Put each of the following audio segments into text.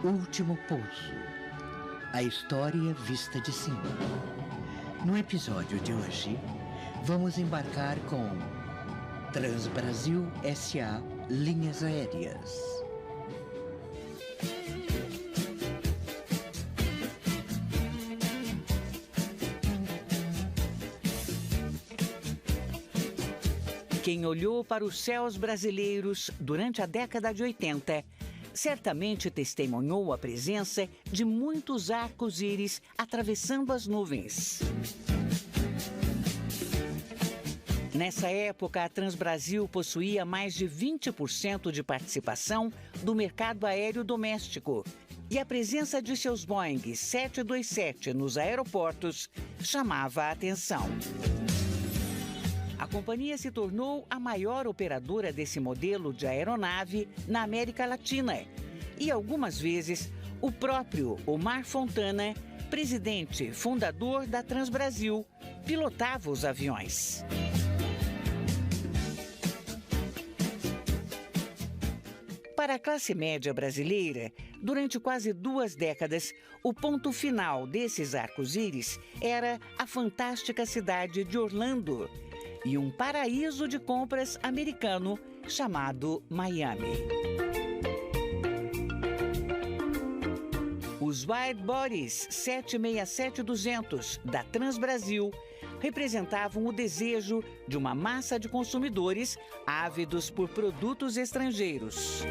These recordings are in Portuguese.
Último Pouso. A história vista de cima. No episódio de hoje, vamos embarcar com Transbrasil S.A. Linhas Aéreas. Quem olhou para os céus brasileiros durante a década de 80, certamente testemunhou a presença de muitos arcos-íris atravessando as nuvens. Nessa época, a Transbrasil possuía mais de 20% de participação do mercado aéreo doméstico e a presença de seus Boeing 727 nos aeroportos chamava a atenção. A companhia se tornou a maior operadora desse modelo de aeronave na América Latina e, algumas vezes, o próprio Omar Fontana, presidente e fundador da Transbrasil, pilotava os aviões. Para a classe média brasileira, durante quase 2 décadas, o ponto final desses arcos-íris era a fantástica cidade de Orlando e um paraíso de compras americano chamado Miami. Os Widebodies 767-200 da Transbrasil representavam o desejo de uma massa de consumidores ávidos por produtos estrangeiros.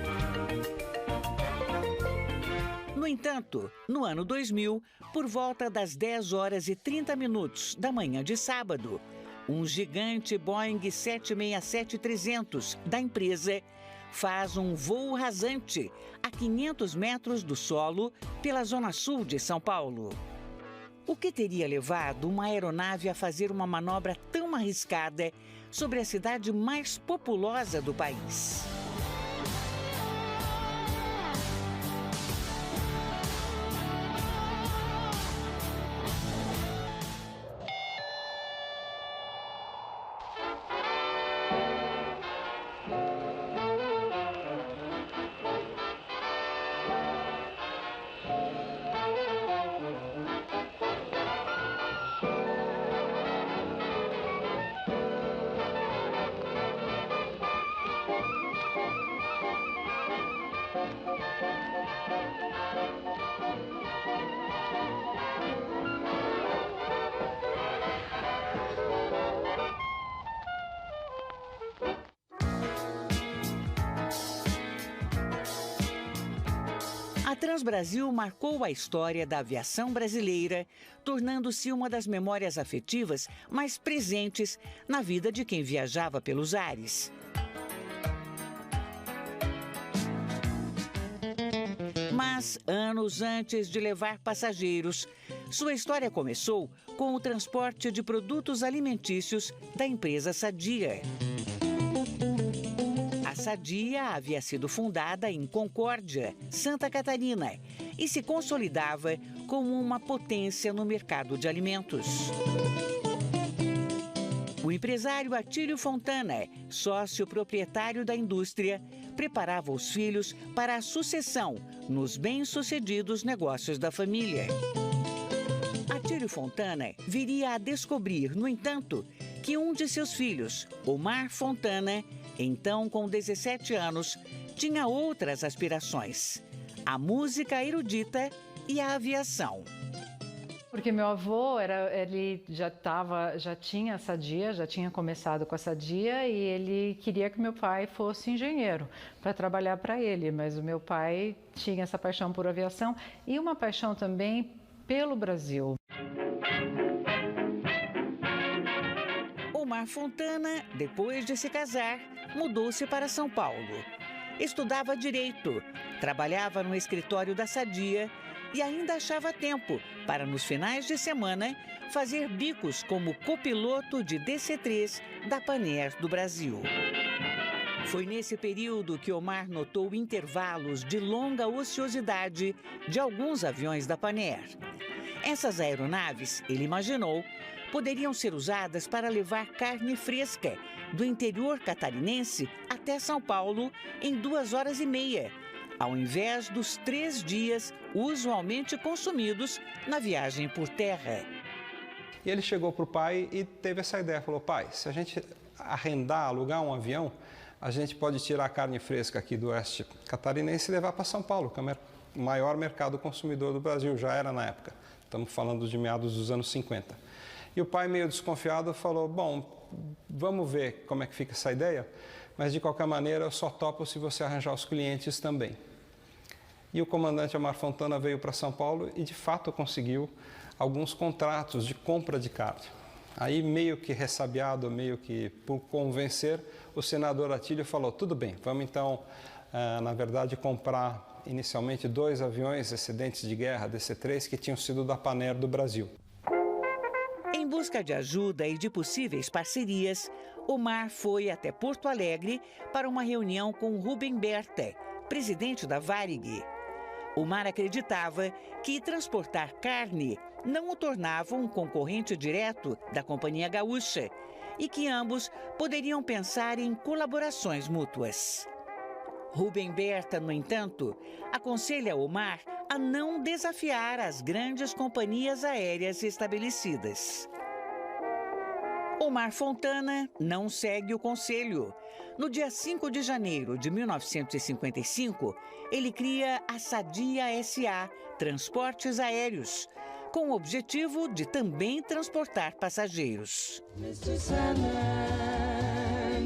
No entanto, no ano 2000, por volta das 10h30 da manhã de sábado, um gigante Boeing 767-300 da empresa faz um voo rasante a 500 metros do solo pela zona sul de São Paulo. O que teria levado uma aeronave a fazer uma manobra tão arriscada sobre a cidade mais populosa do país? A Transbrasil marcou a história da aviação brasileira, tornando-se uma das memórias afetivas mais presentes na vida de quem viajava pelos ares. Mas, anos antes de levar passageiros, sua história começou com o transporte de produtos alimentícios da empresa Sadia. A Sadia havia sido fundada em Concórdia, Santa Catarina, e se consolidava como uma potência no mercado de alimentos. O empresário Atílio Fontana, sócio proprietário da indústria, preparava os filhos para a sucessão nos bem-sucedidos negócios da família. Atílio Fontana viria a descobrir, no entanto, que um de seus filhos, Omar Fontana, então com 17 anos, tinha outras aspirações: a música erudita e a aviação. Porque meu avô, ele já tinha a Sadia, já tinha começado com a Sadia e ele queria que meu pai fosse engenheiro para trabalhar para ele, mas o meu pai tinha essa paixão por aviação e uma paixão também pelo Brasil. Omar Fontana, depois de se casar, mudou-se para São Paulo. Estudava Direito, trabalhava no escritório da Sadia e ainda achava tempo para, nos finais de semana, fazer bicos como copiloto de DC-3 da Panair do Brasil. Foi nesse período que Omar notou intervalos de longa ociosidade de alguns aviões da Panair. Essas aeronaves, ele imaginou, poderiam ser usadas para levar carne fresca do interior catarinense até São Paulo em 2 horas e meia, ao invés dos 3 dias usualmente consumidos na viagem por terra. E ele chegou para o pai e teve essa ideia, falou: pai, se a gente arrendar, alugar um avião, a gente pode tirar a carne fresca aqui do oeste catarinense e levar para São Paulo, que é o maior mercado consumidor do Brasil, já era na época. Estamos falando de meados dos anos 50. E o pai, meio desconfiado, falou: bom, vamos ver como é que fica essa ideia, mas de qualquer maneira eu só topo se você arranjar os clientes também. E o comandante Omar Fontana veio para São Paulo e de fato conseguiu alguns contratos de compra de carne. Aí, meio que ressabiado, meio que por convencer, o senador Atílio falou: tudo bem, vamos então, na verdade, comprar inicialmente 2 aviões excedentes de guerra, DC-3, que tinham sido da Panair do Brasil. Em busca de ajuda e de possíveis parcerias, Omar foi até Porto Alegre para uma reunião com Rubem Berta, presidente da Varig. Omar acreditava que transportar carne não o tornava um concorrente direto da Companhia Gaúcha e que ambos poderiam pensar em colaborações mútuas. Rubem Berta, no entanto, aconselha Omar a não desafiar as grandes companhias aéreas estabelecidas. Omar Fontana não segue o conselho. No dia 5 de janeiro de 1955, ele cria a Sadia S.A. Transportes Aéreos, com o objetivo de também transportar passageiros. Mr. Sandman,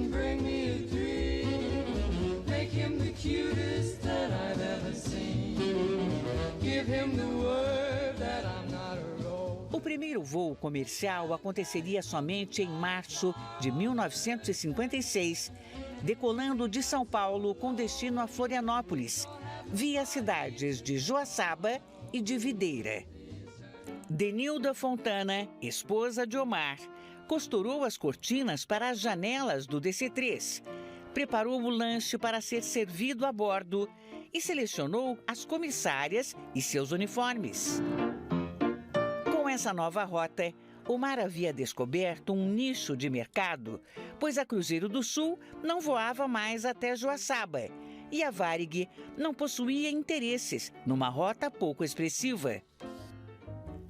bring me a dream. Make him the cutest that I've ever seen. Give him the word that I'm not a rogue. O primeiro voo comercial aconteceria somente em março de 1956, decolando de São Paulo com destino a Florianópolis, via as cidades de Joaçaba e de Videira. Denilda Fontana, esposa de Omar, costurou as cortinas para as janelas do DC-3, preparou o lanche para ser servido a bordo e selecionou as comissárias e seus uniformes. Com essa nova rota, Omar havia descoberto um nicho de mercado, pois a Cruzeiro do Sul não voava mais até Joaçaba e a Varig não possuía interesses numa rota pouco expressiva.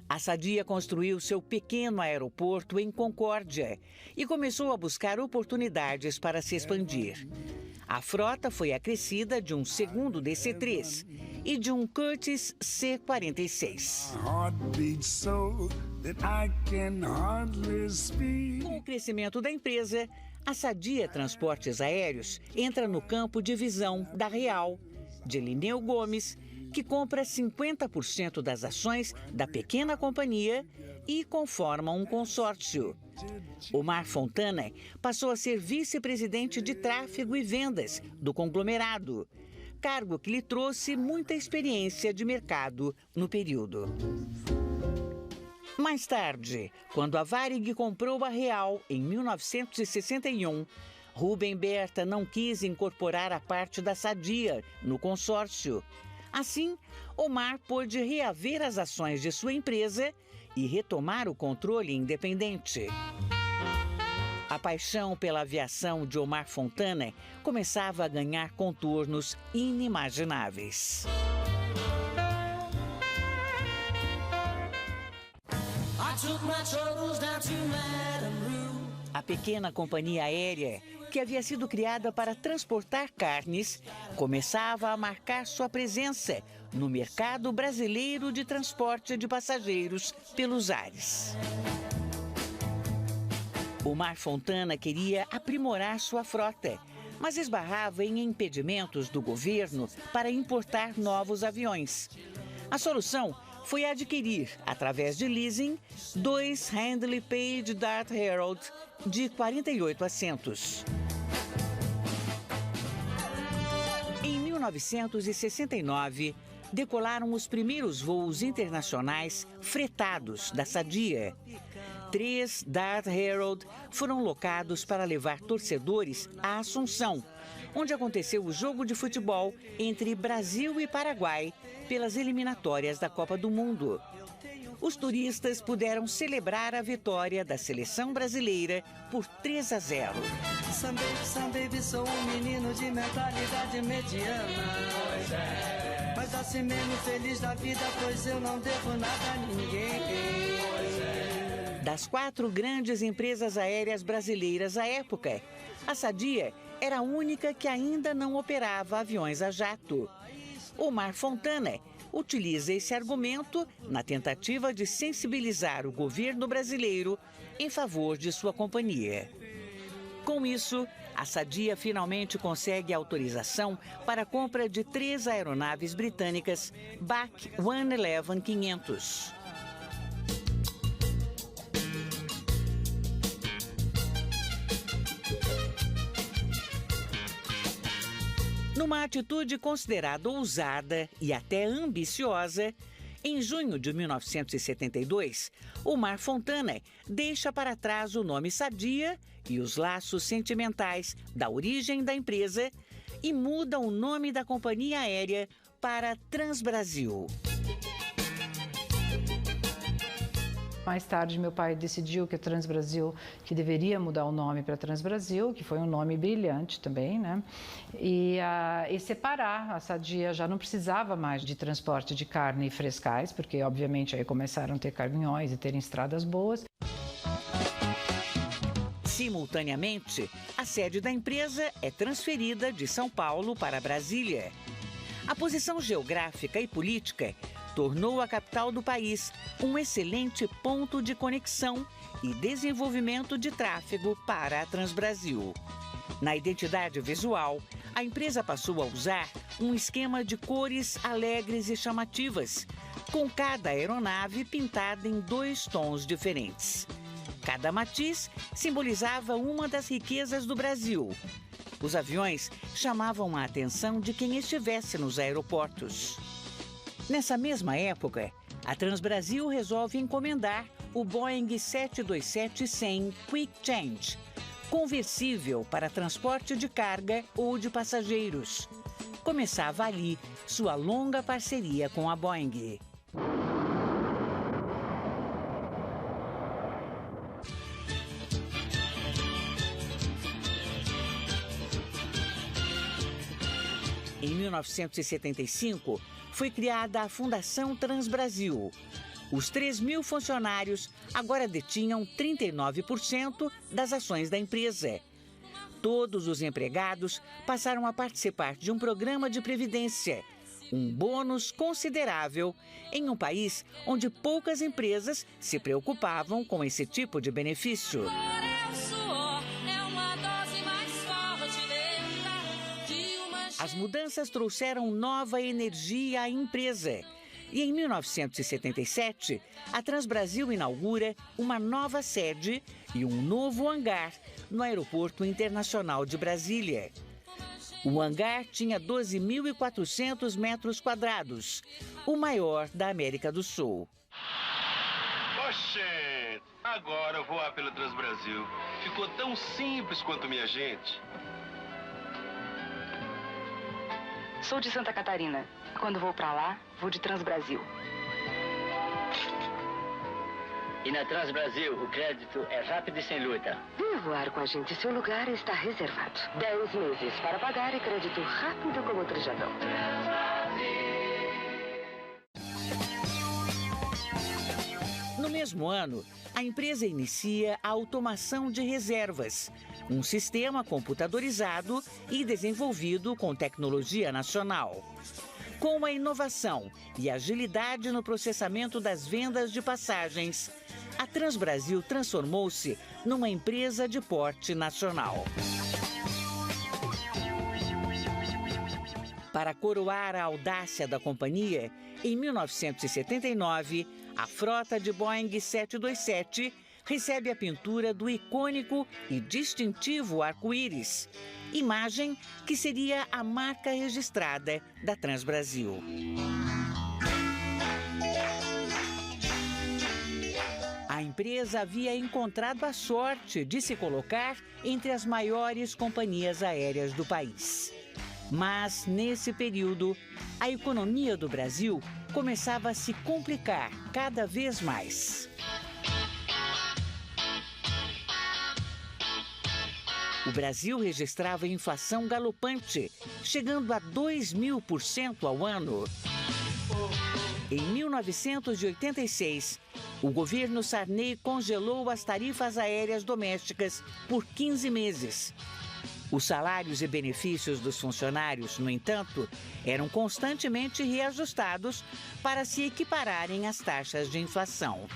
A Sadia construiu seu pequeno aeroporto em Concórdia e começou a buscar oportunidades para se expandir. A frota foi acrescida de um segundo DC-3 e de um Curtiss C-46. Com o crescimento da empresa, a Sadia Transportes Aéreos entra no campo de visão da Real, de Lineu Gomes, que compra 50% das ações da pequena companhia e conforma um consórcio. Omar Fontana passou a ser vice-presidente de tráfego e vendas do conglomerado, cargo que lhe trouxe muita experiência de mercado no período. Mais tarde, quando a Varig comprou a Real em 1961, Rubem Berta não quis incorporar a parte da Sadia no consórcio. Assim, Omar pôde reaver as ações de sua empresa e retomar o controle independente. A paixão pela aviação de Omar Fontana começava a ganhar contornos inimagináveis. A pequena companhia aérea, que havia sido criada para transportar carnes, começava a marcar sua presença no mercado brasileiro de transporte de passageiros pelos ares. Omar Fontana queria aprimorar sua frota, mas esbarrava em impedimentos do governo para importar novos aviões. A solução foi adquirir, através de leasing, 2 Handley Page Dart Herald de 48 assentos. Em 1969, decolaram os primeiros voos internacionais fretados da Sadia. 3 Dart Herald foram locados para levar torcedores à Assunção, onde aconteceu o jogo de futebol entre Brasil e Paraguai pelas eliminatórias da Copa do Mundo. Os turistas puderam celebrar a vitória da seleção brasileira por 3-0. Sam baby, sou um menino de mentalidade mediana. Mas assim mesmo feliz da vida, pois eu não devo nada a ninguém. Das 4 grandes empresas aéreas brasileiras à época, a Sadia era a única que ainda não operava aviões a jato. Omar Fontana utiliza esse argumento na tentativa de sensibilizar o governo brasileiro em favor de sua companhia. Com isso, a Sadia finalmente consegue autorização para a compra de 3 aeronaves britânicas BAC 111-500. Numa atitude considerada ousada e até ambiciosa, em junho de 1972, Omar Fontana deixa para trás o nome Sadia e os laços sentimentais da origem da empresa e muda o nome da companhia aérea para Transbrasil. Mais tarde, meu pai decidiu que a Transbrasil, que deveria mudar o nome para Transbrasil, que foi um nome brilhante também, né? E separar. A Sadia já não precisava mais de transporte de carne e frescais, porque, obviamente, aí começaram a ter caminhões e terem estradas boas. Simultaneamente, a sede da empresa é transferida de São Paulo para Brasília. A posição geográfica e política tornou a capital do país um excelente ponto de conexão e desenvolvimento de tráfego para a Transbrasil. Na identidade visual, a empresa passou a usar um esquema de cores alegres e chamativas, com cada aeronave pintada em 2 tons diferentes. Cada matiz simbolizava uma das riquezas do Brasil. Os aviões chamavam a atenção de quem estivesse nos aeroportos. Nessa mesma época, a Transbrasil resolve encomendar o Boeing 727-100 Quick Change, conversível para transporte de carga ou de passageiros. Começava ali sua longa parceria com a Boeing. Em 1975, foi criada a Fundação Transbrasil. Os 3.000 funcionários agora detinham 39% das ações da empresa. Todos os empregados passaram a participar de um programa de previdência, um bônus considerável em um país onde poucas empresas se preocupavam com esse tipo de benefício. As mudanças trouxeram nova energia à empresa. E em 1977, a Transbrasil inaugura uma nova sede e um novo hangar no Aeroporto Internacional de Brasília. O hangar tinha 12.400 metros quadrados, o maior da América do Sul. Oxê, agora voar pela Transbrasil ficou tão simples quanto minha gente. Sou de Santa Catarina. Quando vou pra lá, vou de Transbrasil. E na Transbrasil, o crédito é rápido e sem luta. Venha voar com a gente. Seu lugar está reservado. 10 meses para pagar e crédito rápido como Trijadão. No mesmo ano, a empresa inicia a automação de reservas, um sistema computadorizado e desenvolvido com tecnologia nacional. Com a inovação e agilidade no processamento das vendas de passagens, a Transbrasil transformou-se numa empresa de porte nacional. Para coroar a audácia da companhia, em 1979, a frota de Boeing 727 recebe a pintura do icônico e distintivo arco-íris, imagem que seria a marca registrada da Transbrasil. A empresa havia encontrado a sorte de se colocar entre as maiores companhias aéreas do país. Mas, nesse período, a economia do Brasil começava a se complicar cada vez mais. O Brasil registrava inflação galopante, chegando a 2.000% ao ano. Em 1986, o governo Sarney congelou as tarifas aéreas domésticas por 15 meses. Os salários e benefícios dos funcionários, no entanto, eram constantemente reajustados para se equipararem às taxas de inflação.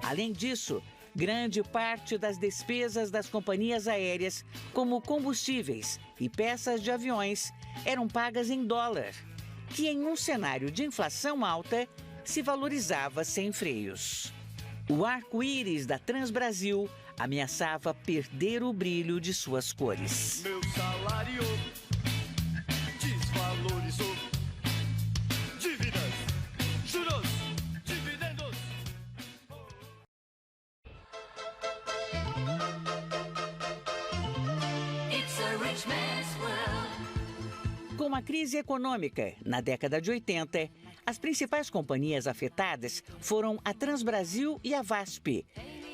Além disso, grande parte das despesas das companhias aéreas, como combustíveis e peças de aviões, eram pagas em dólar, que em um cenário de inflação alta se valorizava sem freios. O arco-íris da Transbrasil ameaçava perder o brilho de suas cores. Meu salário desvalorizou. Dívidas, juros, dividendos. It's a rich man's world. Com a crise econômica, na década de 80, as principais companhias afetadas foram a Transbrasil e a VASP,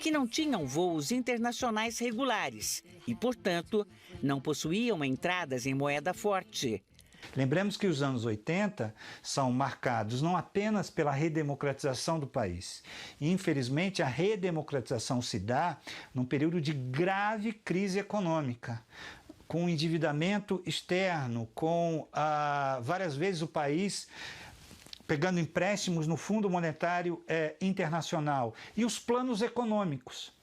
que não tinham voos internacionais regulares e, portanto, não possuíam entradas em moeda forte. Lembremos que os anos 80 são marcados não apenas pela redemocratização do país. Infelizmente, a redemocratização se dá num período de grave crise econômica, com endividamento externo, com várias vezes o país pegando empréstimos no Fundo Monetário Internacional. E os planos econômicos,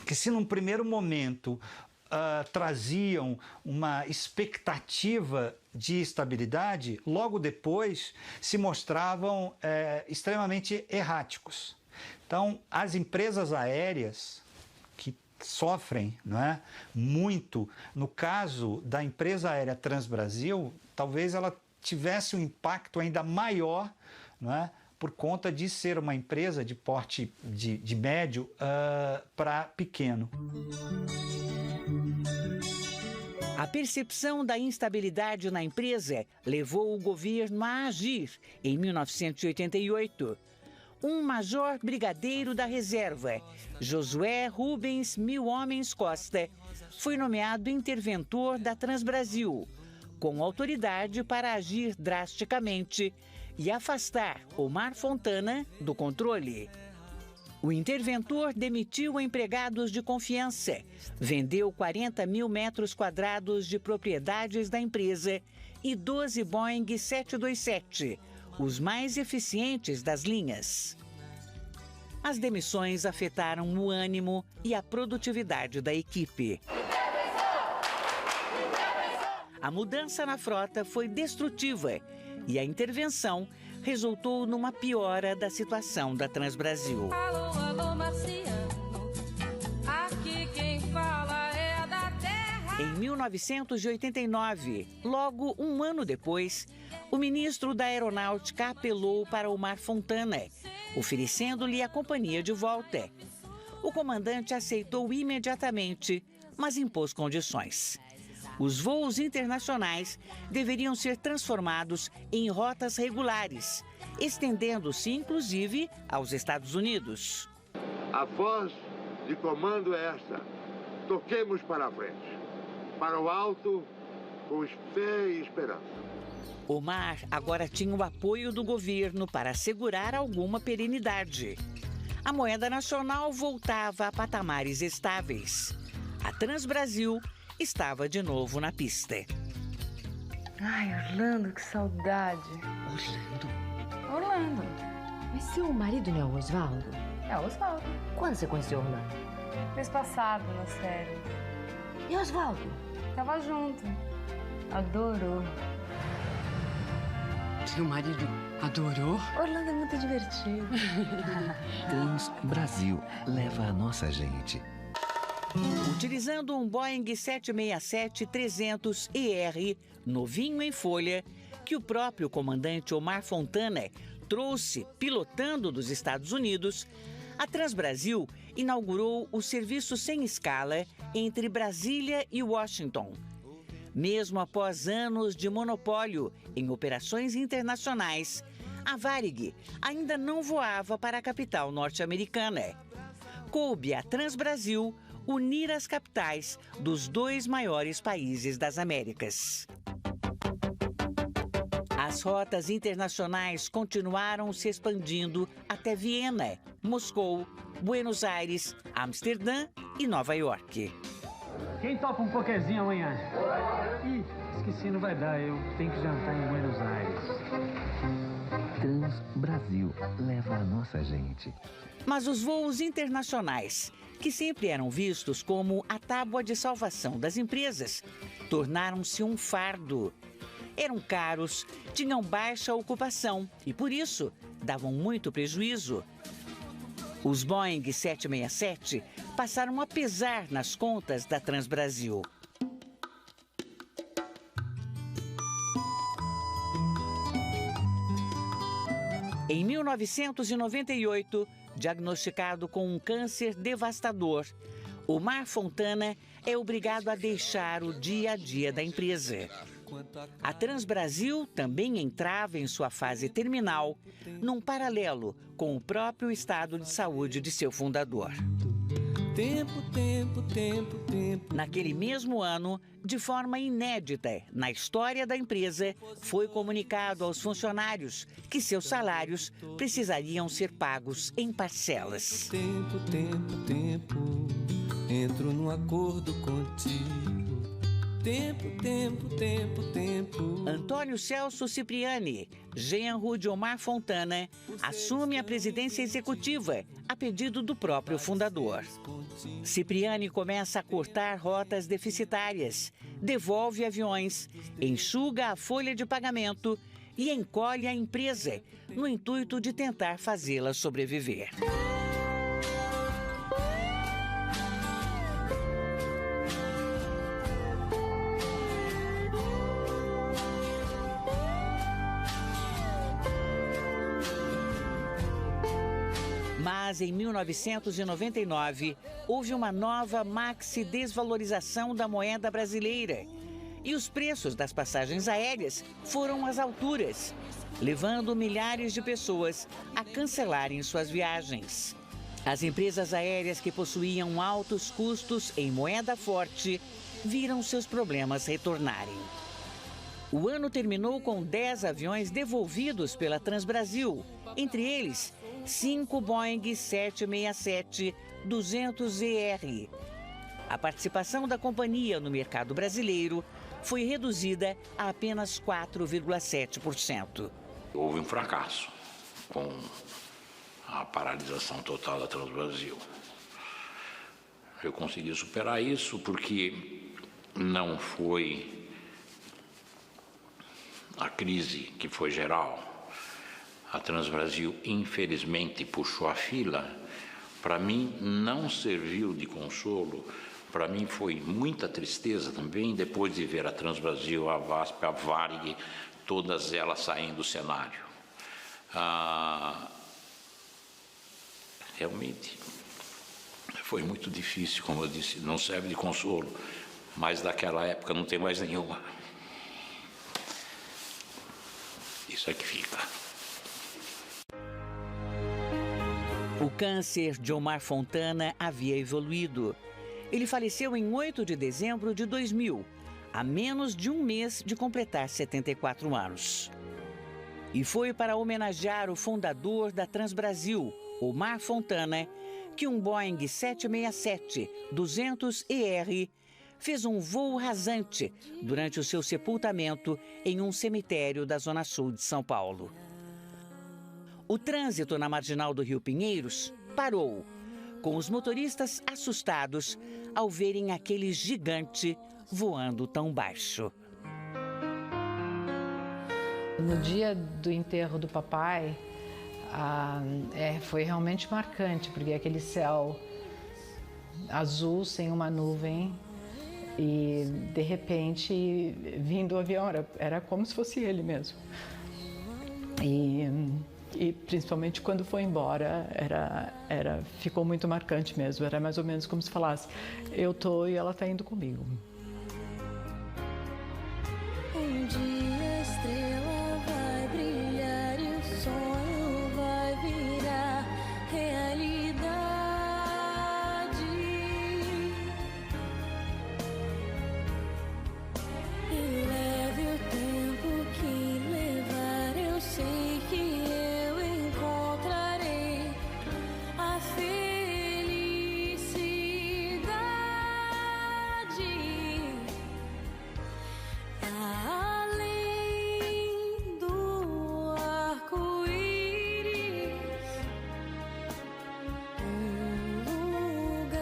que se num primeiro momento traziam uma expectativa de estabilidade, logo depois se mostravam extremamente erráticos. Então, as empresas aéreas que sofrem, não é, muito, no caso da empresa aérea Transbrasil, talvez ela tivesse um impacto ainda maior, não é, por conta de ser uma empresa de porte de médio para pequeno. A percepção da instabilidade na empresa levou o governo a agir em 1988. Um major brigadeiro da reserva, Josué Rubens Mil Homens Costa, foi nomeado interventor da Transbrasil, com autoridade para agir drasticamente e afastar Omar Fontana do controle. O interventor demitiu empregados de confiança, vendeu 40 mil metros quadrados de propriedades da empresa e 12 Boeing 727, os mais eficientes das linhas. As demissões afetaram o ânimo e a produtividade da equipe. A mudança na frota foi destrutiva e a intervenção resultou numa piora da situação da Transbrasil. Alô, alô, marciano, aqui quem fala é da terra. Em 1989, logo um ano depois, o ministro da Aeronáutica apelou para Omar Fontana, oferecendo-lhe a companhia de volta. O comandante aceitou imediatamente, mas impôs condições. Os voos internacionais deveriam ser transformados em rotas regulares, estendendo-se inclusive aos Estados Unidos. A voz de comando é esta: toquemos para a frente, para o alto, com fé e esperança. Omar agora tinha o apoio do governo para assegurar alguma perenidade. A moeda nacional voltava a patamares estáveis. A Transbrasil estava de novo na pista. Ai, Orlando, que saudade. Orlando. Mas seu marido não é o Osvaldo? É o Osvaldo. Quando você conheceu o Orlando? Mês passado, na série. E o Osvaldo? Tava junto. Adorou. Seu marido adorou? Orlando é muito divertido. Transbrasil leva a nossa gente. Utilizando um Boeing 767-300ER, novinho em folha, que o próprio comandante Omar Fontana trouxe pilotando dos Estados Unidos, a Transbrasil inaugurou o serviço sem escala entre Brasília e Washington. Mesmo após anos de monopólio em operações internacionais, a Varig ainda não voava para a capital norte-americana. Coube à Transbrasil unir as capitais dos dois maiores países das Américas. As rotas internacionais continuaram se expandindo até Viena, Moscou, Buenos Aires, Amsterdã e Nova York. Quem toca um pokerzinho amanhã? Ih, esqueci, não vai dar. Eu tenho que jantar em Buenos Aires. Transbrasil leva a nossa gente. Mas os voos internacionais, que sempre eram vistos como a tábua de salvação das empresas, tornaram-se um fardo. Eram caros, tinham baixa ocupação e, por isso, davam muito prejuízo. Os Boeing 767 passaram a pesar nas contas da Transbrasil. Em 1998, diagnosticado com um câncer devastador, Omar Fontana é obrigado a deixar o dia a dia da empresa. A Transbrasil também entrava em sua fase terminal, num paralelo com o próprio estado de saúde de seu fundador. Naquele mesmo ano, de forma inédita na história da empresa, foi comunicado aos funcionários que seus salários precisariam ser pagos em parcelas. Entro num acordo contigo. Tempo. Antônio Celso Cipriani, genro de Omar Fontana, assume a presidência executiva a pedido do próprio fundador. Cipriani começa a cortar rotas deficitárias, devolve aviões, enxuga a folha de pagamento e encolhe a empresa, no intuito de tentar fazê-la sobreviver. Mas em 1999, houve uma nova maxi-desvalorização da moeda brasileira e os preços das passagens aéreas foram às alturas, levando milhares de pessoas a cancelarem suas viagens. As empresas aéreas que possuíam altos custos em moeda forte viram seus problemas retornarem. O ano terminou com 10 aviões devolvidos pela Transbrasil, entre eles 5 Boeing 767-200ER. A participação da companhia no mercado brasileiro foi reduzida a apenas 4,7%. Houve um fracasso com a paralisação total da Transbrasil. Eu consegui superar isso porque não foi a crise que foi geral. A Transbrasil, infelizmente, puxou a fila. Para mim, não serviu de consolo. Para mim, foi muita tristeza também, depois de ver a Transbrasil, a VASP, a Varig, todas elas saindo do cenário. Realmente, foi muito difícil, como eu disse, não serve de consolo, mas daquela época não tem mais nenhuma. Isso é que fica. O câncer de Omar Fontana havia evoluído. Ele faleceu em 8 de dezembro de 2000, a menos de um mês de completar 74 anos. E foi para homenagear o fundador da Transbrasil, Omar Fontana, que um Boeing 767-200ER fez um voo rasante durante o seu sepultamento em um cemitério da Zona Sul de São Paulo. O trânsito na marginal do Rio Pinheiros parou, com os motoristas assustados ao verem aquele gigante voando tão baixo. No dia do enterro do papai, foi realmente marcante, porque aquele céu azul sem uma nuvem e, de repente, vindo o avião, era como se fosse ele mesmo. E principalmente quando foi embora, ficou muito marcante mesmo. Era mais ou menos como se falasse, eu tô e ela tá indo comigo. Um dia a estrela vai brilhar e o sonho vai virar realidade. Além do arco-íris, lugar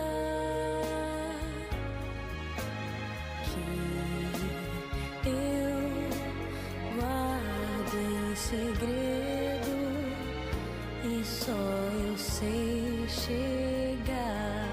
que eu guardo em segredo e só eu sei chegar.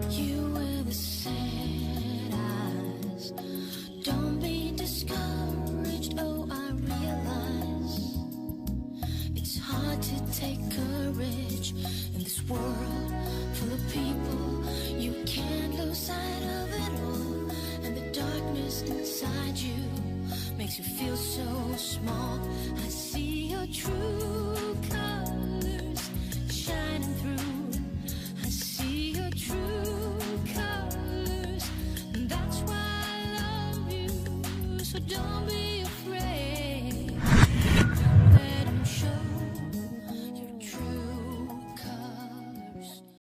You wear the sad eyes. Don't be discouraged. Oh, I realize it's hard to take courage in this world full of people. You can't lose sight of it all, and the darkness inside you makes you feel so small. I see your true colors shining through. I see your true colors, and that's why I love you. So don't be